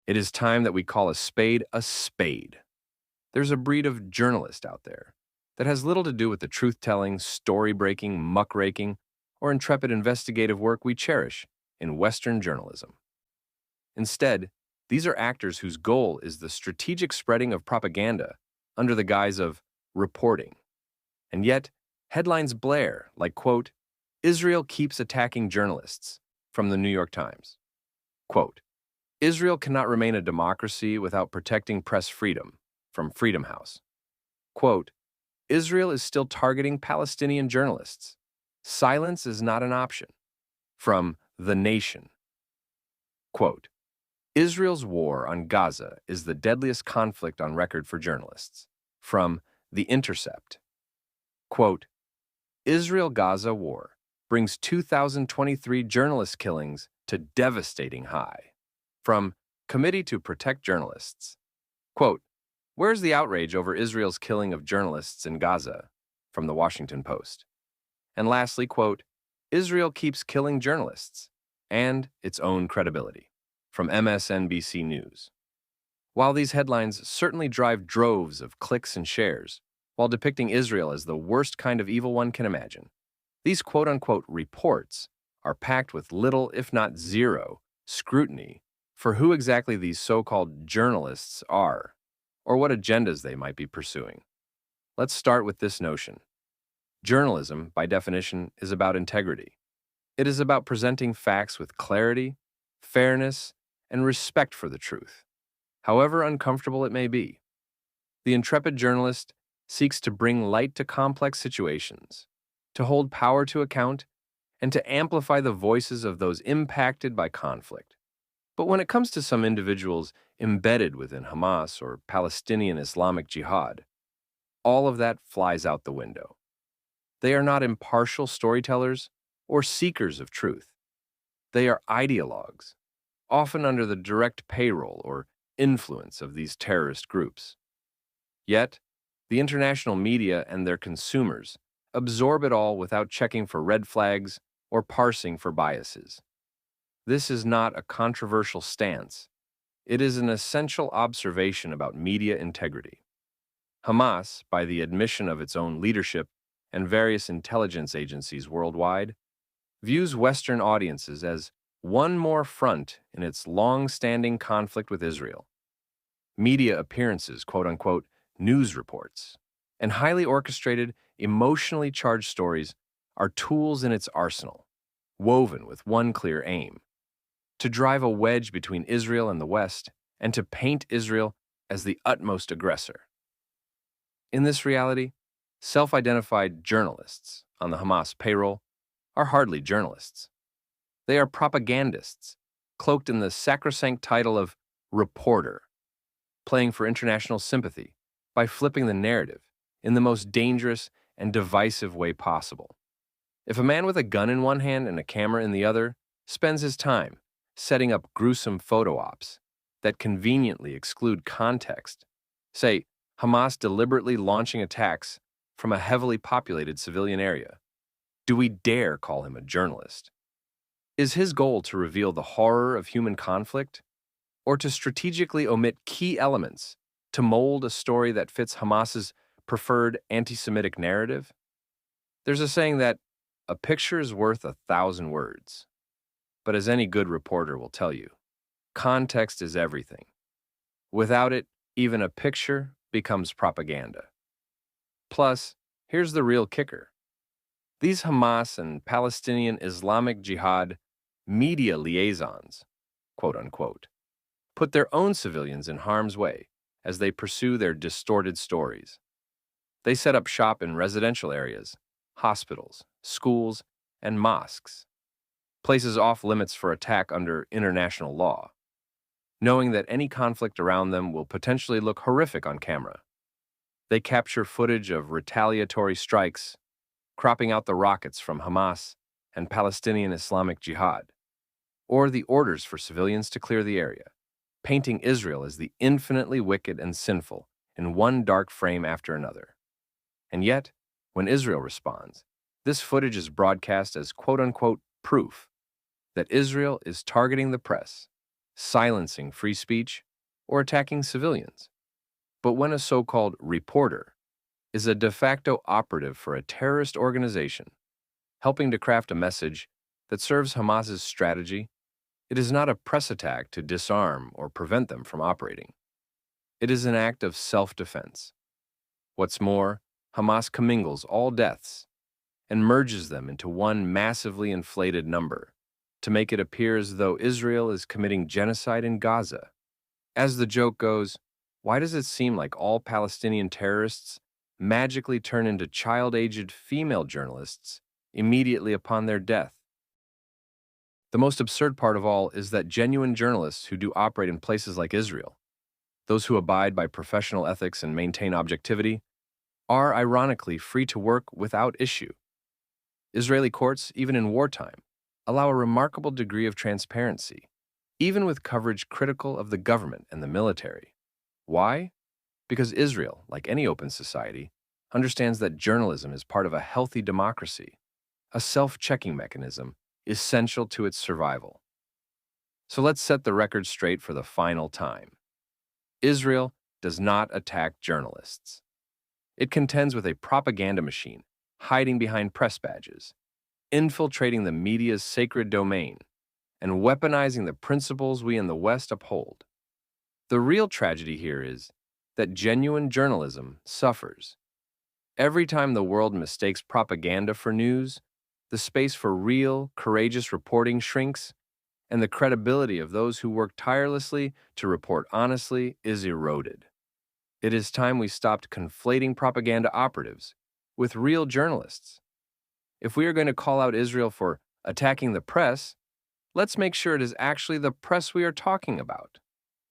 It is time that we call a spade a spade. There's a breed of journalist out there that has little to do with the truth-telling, story-breaking, muckraking, or intrepid investigative work we cherish in Western journalism. Instead, these are actors whose goal is the strategic spreading of propaganda under the guise of reporting. And yet, headlines blare like, quote, Israel keeps attacking journalists from the New York Times. Quote, Israel cannot remain a democracy without protecting press freedom from Freedom House. Quote, Israel is still targeting Palestinian journalists. Silence is not an option. From The Nation. Quote, Israel's war on Gaza is the deadliest conflict on record for journalists. From The Intercept. Quote, Israel-Gaza war brings 2023 journalist killings to devastating high. From Committee to Protect Journalists. Quote, where's the outrage over Israel's killing of journalists in Gaza? From the Washington Post. And lastly, quote, Israel keeps killing journalists and its own credibility. From MSNBC News. While these headlines certainly drive droves of clicks and shares, while depicting Israel as the worst kind of evil one can imagine, these quote-unquote reports are packed with little, if not zero, scrutiny for who exactly these so-called journalists are, or what agendas they might be pursuing. Let's start with this notion. Journalism, by definition, is about integrity. It is about presenting facts with clarity, fairness, and respect for the truth, however uncomfortable it may be. The intrepid journalist seeks to bring light to complex situations, to hold power to account, and to amplify the voices of those impacted by conflict. But when it comes to some individuals embedded within Hamas or Palestinian Islamic Jihad, all of that flies out the window. They are not impartial storytellers or seekers of truth. They are ideologues, often under the direct payroll or influence of these terrorist groups. Yet, the international media and their consumers absorb it all without checking for red flags or parsing for biases. This is not a controversial stance. It is an essential observation about media integrity. Hamas, by the admission of its own leadership and various intelligence agencies worldwide, views Western audiences as one more front in its long-standing conflict with Israel. Media appearances, quote-unquote, news reports, and highly orchestrated, emotionally charged stories are tools in its arsenal, woven with one clear aim: to drive a wedge between Israel and the West and to paint Israel as the utmost aggressor. In this reality, self-identified journalists on the Hamas payroll are hardly journalists. They are propagandists, cloaked in the sacrosanct title of reporter, playing for international sympathy by flipping the narrative in the most dangerous and divisive way possible. If a man with a gun in one hand and a camera in the other spends his time setting up gruesome photo ops that conveniently exclude context, say Hamas deliberately launching attacks from a heavily populated civilian area, do we dare call him a journalist? Is his goal to reveal the horror of human conflict, or to strategically omit key elements to mold a story that fits Hamas's preferred anti-Semitic narrative? There's a saying that a picture is worth 1,000 words. But as any good reporter will tell you, context is everything. Without it, even a picture becomes propaganda. Plus, here's the real kicker. These Hamas and Palestinian Islamic Jihad media liaisons, quote-unquote, put their own civilians in harm's way as they pursue their distorted stories. They set up shop in residential areas, hospitals, schools, and mosques, places off limits for attack under international law, knowing that any conflict around them will potentially look horrific on camera. They capture footage of retaliatory strikes, cropping out the rockets from Hamas and Palestinian Islamic Jihad, or the orders for civilians to clear the area, painting Israel as the infinitely wicked and sinful in one dark frame after another. And yet, when Israel responds, this footage is broadcast as quote-unquote proof that Israel is targeting the press, silencing free speech, or attacking civilians. But when a so-called reporter is a de facto operative for a terrorist organization, helping to craft a message that serves Hamas's strategy, it is not a press attack to disarm or prevent them from operating. It is an act of self-defense. What's more, Hamas commingles all deaths and merges them into one massively inflated number to make it appear as though Israel is committing genocide in Gaza. As the joke goes, why does it seem like all Palestinian terrorists magically turn into child-aged female journalists immediately upon their death? The most absurd part of all is that genuine journalists who do operate in places like Israel, those who abide by professional ethics and maintain objectivity, are ironically free to work without issue. Israeli courts, even in wartime, allow a remarkable degree of transparency, even with coverage critical of the government and the military. Why? Because Israel, like any open society, understands that journalism is part of a healthy democracy, a self-checking mechanism essential to its survival. So let's set the record straight for the final time. Israel does not attack journalists. It contends with a propaganda machine hiding behind press badges, infiltrating the media's sacred domain, and weaponizing the principles we in the West uphold. The real tragedy here is that genuine journalism suffers. Every time the world mistakes propaganda for news, the space for real, courageous reporting shrinks, and the credibility of those who work tirelessly to report honestly is eroded. It is time we stopped conflating propaganda operatives with real journalists. If we are going to call out Israel for attacking the press, let's make sure it is actually the press we are talking about.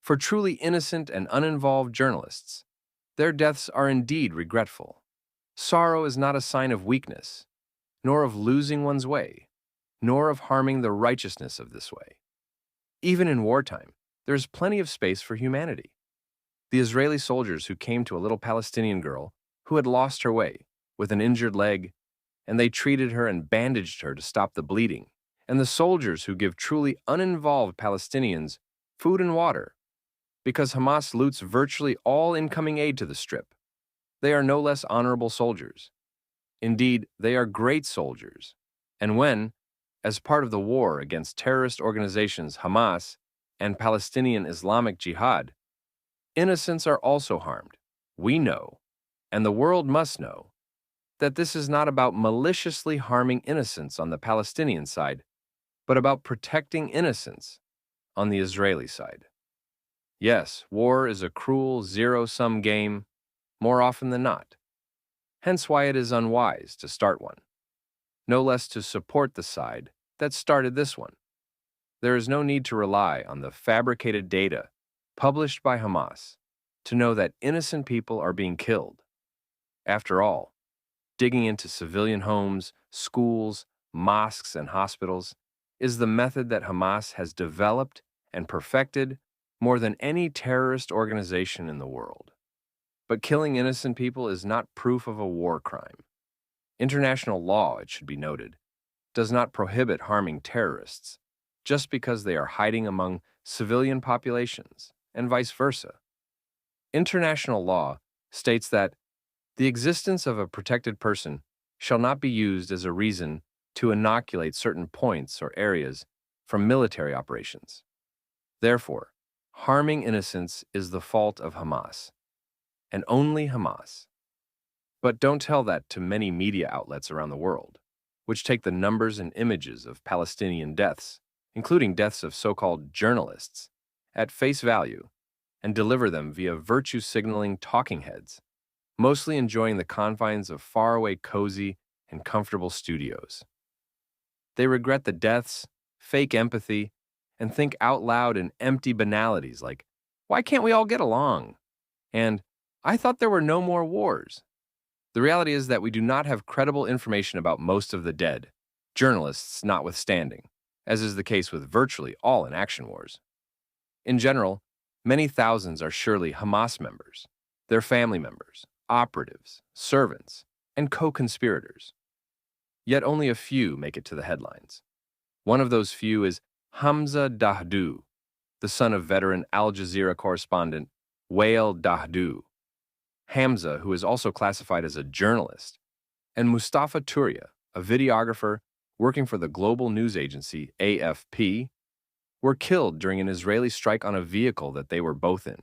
For truly innocent and uninvolved journalists, their deaths are indeed regretful. Sorrow is not a sign of weakness, nor of losing one's way, nor of harming the righteousness of this way. Even in wartime, there is plenty of space for humanity. The Israeli soldiers who came to a little Palestinian girl who had lost her way with an injured leg, and they treated her and bandaged her to stop the bleeding, and the soldiers who give truly uninvolved Palestinians food and water, because Hamas loots virtually all incoming aid to the Strip. They are no less honorable soldiers. Indeed, they are great soldiers. And when, as part of the war against terrorist organizations Hamas and Palestinian Islamic Jihad, innocents are also harmed, we know, and the world must know, that this is not about maliciously harming innocents on the Palestinian side, but about protecting innocents on the Israeli side. Yes, war is a cruel zero-sum game, more often than not. Hence why it is unwise to start one, no less to support the side that started this one. There is no need to rely on the fabricated data published by Hamas to know that innocent people are being killed. After all, digging into civilian homes, schools, mosques, and hospitals is the method that Hamas has developed and perfected more than any terrorist organization in the world. But killing innocent people is not proof of a war crime. International law, it should be noted, does not prohibit harming terrorists just because they are hiding among civilian populations, and vice versa. International law states that the existence of a protected person shall not be used as a reason to inoculate certain points or areas from military operations. Therefore, harming innocents is the fault of Hamas, and only Hamas. But don't tell that to many media outlets around the world, which take the numbers and images of Palestinian deaths, including deaths of so-called journalists, at face value and deliver them via virtue-signaling talking heads, mostly enjoying the confines of faraway cozy and comfortable studios. They regret the deaths, fake empathy, and think out loud in empty banalities like, "Why can't we all get along?" And, "I thought there were no more wars." The reality is that we do not have credible information about most of the dead, journalists notwithstanding, as is the case with virtually all in-action wars. In general, many thousands are surely Hamas members, their family members, operatives, servants, and co-conspirators. Yet only a few make it to the headlines. One of those few is Hamza Dahdu, the son of veteran Al Jazeera correspondent Wael Dahdu, Hamza, who is also classified as a journalist, and Mustafa Turia, a videographer working for the global news agency AFP, were killed during an Israeli strike on a vehicle that they were both in.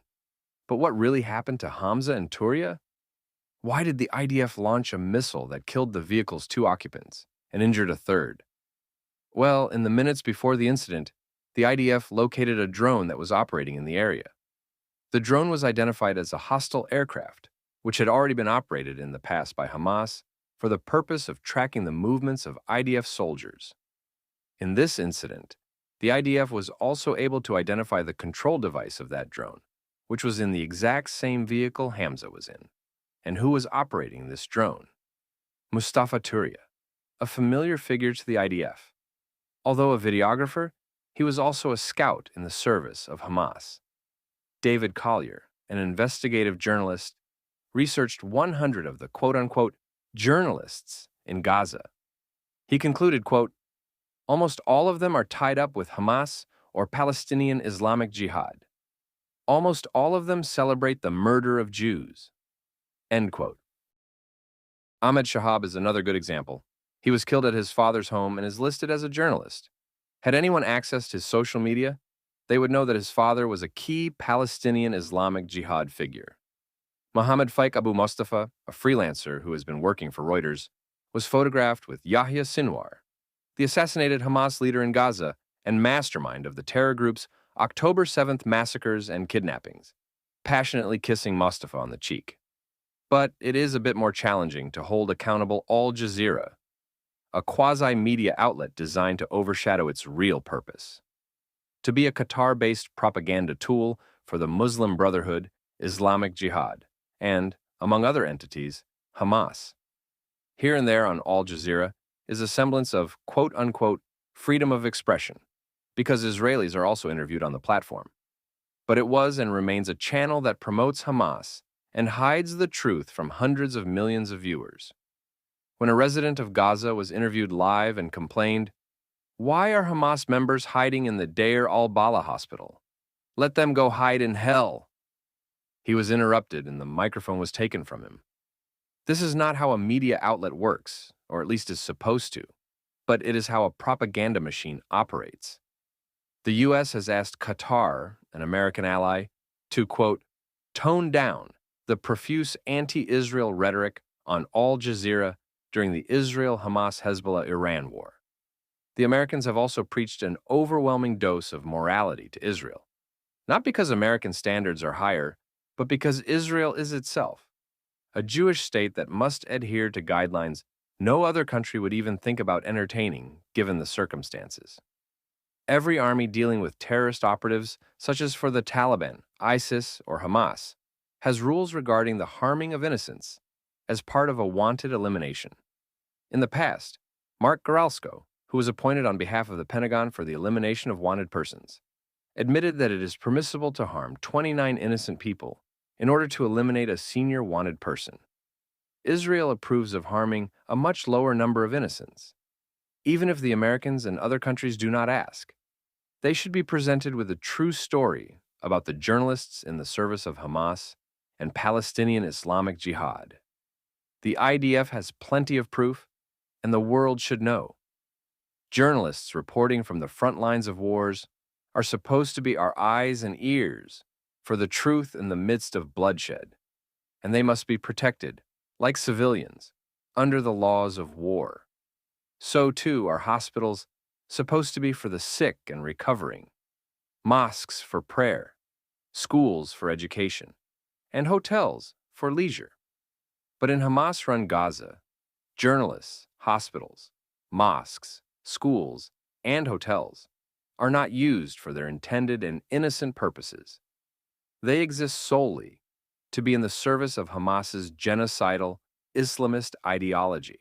But what really happened to Hamza and Turia? Why did the IDF launch a missile that killed the vehicle's two occupants and injured a third? Well, in the minutes before the incident, the IDF located a drone that was operating in the area. The drone was identified as a hostile aircraft, which had already been operated in the past by Hamas for the purpose of tracking the movements of IDF soldiers. In this incident, the IDF was also able to identify the control device of that drone, which was in the exact same vehicle Hamza was in. And who was operating this drone? Mustafa Turia, a familiar figure to the IDF. Although a videographer, he was also a scout in the service of Hamas. David Collier, an investigative journalist, researched 100 of the quote-unquote journalists in Gaza. He concluded, quote, almost all of them are tied up with Hamas or Palestinian Islamic Jihad. Almost all of them celebrate the murder of Jews. End quote. Ahmed Shahab is another good example. He was killed at his father's home and is listed as a journalist. Had anyone accessed his social media, they would know that his father was a key Palestinian Islamic Jihad figure. Mohammed Faik Abu Mustafa, a freelancer who has been working for Reuters, was photographed with Yahya Sinwar, the assassinated Hamas leader in Gaza and mastermind of the terror group's October 7th massacres and kidnappings, passionately kissing Mustafa on the cheek. But it is a bit more challenging to hold accountable Al Jazeera, a quasi-media outlet designed to overshadow its real purpose: to be a Qatar-based propaganda tool for the Muslim Brotherhood, Islamic Jihad, and, among other entities, Hamas. Here and there on Al Jazeera is a semblance of quote-unquote freedom of expression, because Israelis are also interviewed on the platform. But it was and remains a channel that promotes Hamas and hides the truth from hundreds of millions of viewers. When a resident of Gaza was interviewed live and complained, "Why are Hamas members hiding in the Deir al-Bala hospital? Let them go hide in hell," he was interrupted and the microphone was taken from him. This is not how a media outlet works, or at least is supposed to, but it is how a propaganda machine operates. The U.S. has asked Qatar, an American ally, to, quote, tone down the profuse anti-Israel rhetoric on Al Jazeera during the Israel-Hamas-Hezbollah-Iran war. The Americans have also preached an overwhelming dose of morality to Israel, not because American standards are higher, but because Israel is itself a Jewish state that must adhere to guidelines no other country would even think about entertaining, given the circumstances. Every army dealing with terrorist operatives, such as for the Taliban, ISIS, or Hamas, has rules regarding the harming of innocents as part of a wanted elimination. In the past, Mark Goralsko, who was appointed on behalf of the Pentagon for the elimination of wanted persons, admitted that it is permissible to harm 29 innocent people in order to eliminate a senior wanted person. Israel approves of harming a much lower number of innocents. Even if the Americans and other countries do not ask, they should be presented with a true story about the journalists in the service of Hamas and Palestinian Islamic Jihad. The IDF has plenty of proof, and the world should know. Journalists reporting from the front lines of wars are supposed to be our eyes and ears for the truth in the midst of bloodshed, and they must be protected, like civilians, under the laws of war. So, too, are hospitals supposed to be for the sick and recovering, mosques for prayer, schools for education, and hotels for leisure. But in Hamas-run Gaza, journalists, hospitals, mosques, schools, and hotels are not used for their intended and innocent purposes. They exist solely to be in the service of Hamas's genocidal Islamist ideology.